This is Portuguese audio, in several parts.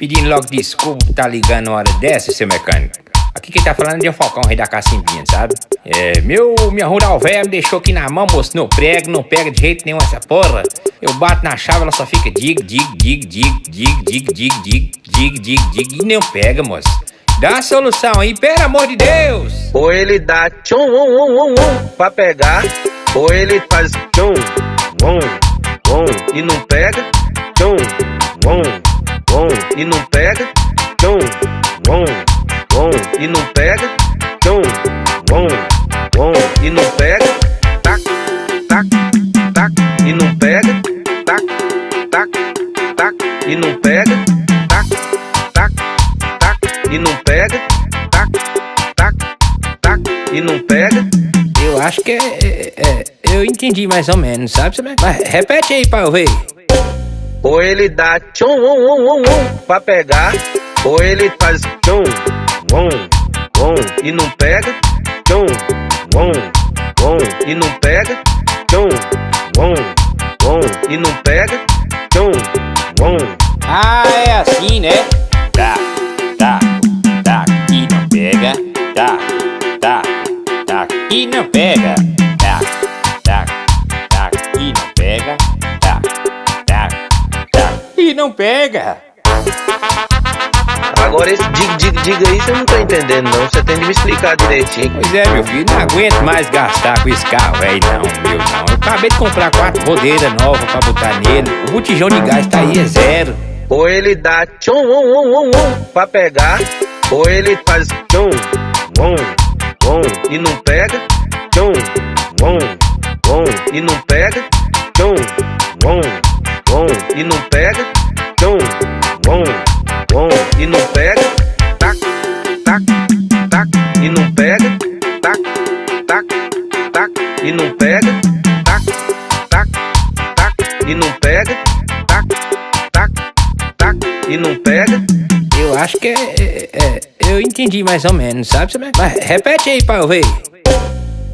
Pedindo logo desculpa por tá ligando uma hora dessa, seu mecânico. Aqui quem tá falando é o Falcão, rei da cacimbinha, sabe? Minha rural velha me deixou aqui na mão, moço. Não prego, não pega de jeito nenhum essa porra. Eu bato na chave, ela só fica dig, e não pega, moço. Dá a solução aí, pelo amor de Deus. Ou ele dá tchum, pra pegar, ou ele faz tchum, e não pega, tchum, e não pega, tchum, e não pega, tchum, e não pega, tac, e não pega, tac, e não pega, tac, e não pega, tac, e não pega. Eu acho que eu entendi mais ou menos, sabe? Mas repete aí pra eu ver. Ou ele dá tchum, pra pegar, ou ele faz tchum, e não pega, tchum, e não pega, tchum, e não pega, tchum. Ah, é assim, né? Tá, e não pega, tá, e não pega, tá, e não pega, tá, e não pega. Agora esse diga aí, você não tá entendendo não, você tem de me explicar direitinho. Pois é, meu filho, não aguento mais gastar com esse carro aí não. Eu acabei de comprar 4 rodeiras novas pra botar nele. O botijão de gás tá aí, é 0. Ou ele dá tchum, pra pegar, ou ele faz tchum, e não pega, tchum, e não pega, tchum, e não pega, tchum, e não pega, tac, e não pega, tac, e não pega, tac, e não pega, tac, e não pega. Eu acho que eu entendi mais ou menos, sabe? Mas repete aí pra eu ver.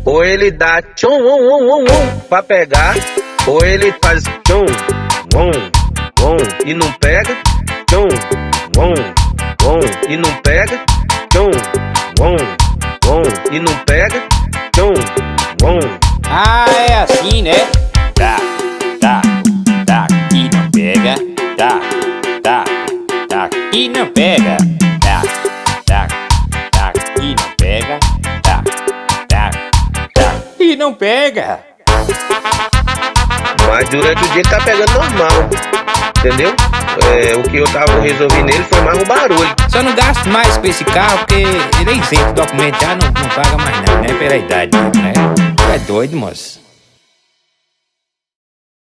Ou ele dá tchum, pra pegar, ou ele faz tchum, e não pega, tchum, e não pega, tchum, e não pega, tchum. Ah, é assim, né? Tá, e não pega, tá, e não pega, tá, e não pega, tá, e não pega. Mas durante o dia ele tá pegando normal, entendeu? O que eu tava resolvendo nele foi mais um barulho. Só não gasto mais com esse carro porque ele é isento, o documento já não paga mais nada, né? Pela idade dele, né? É doido, moço.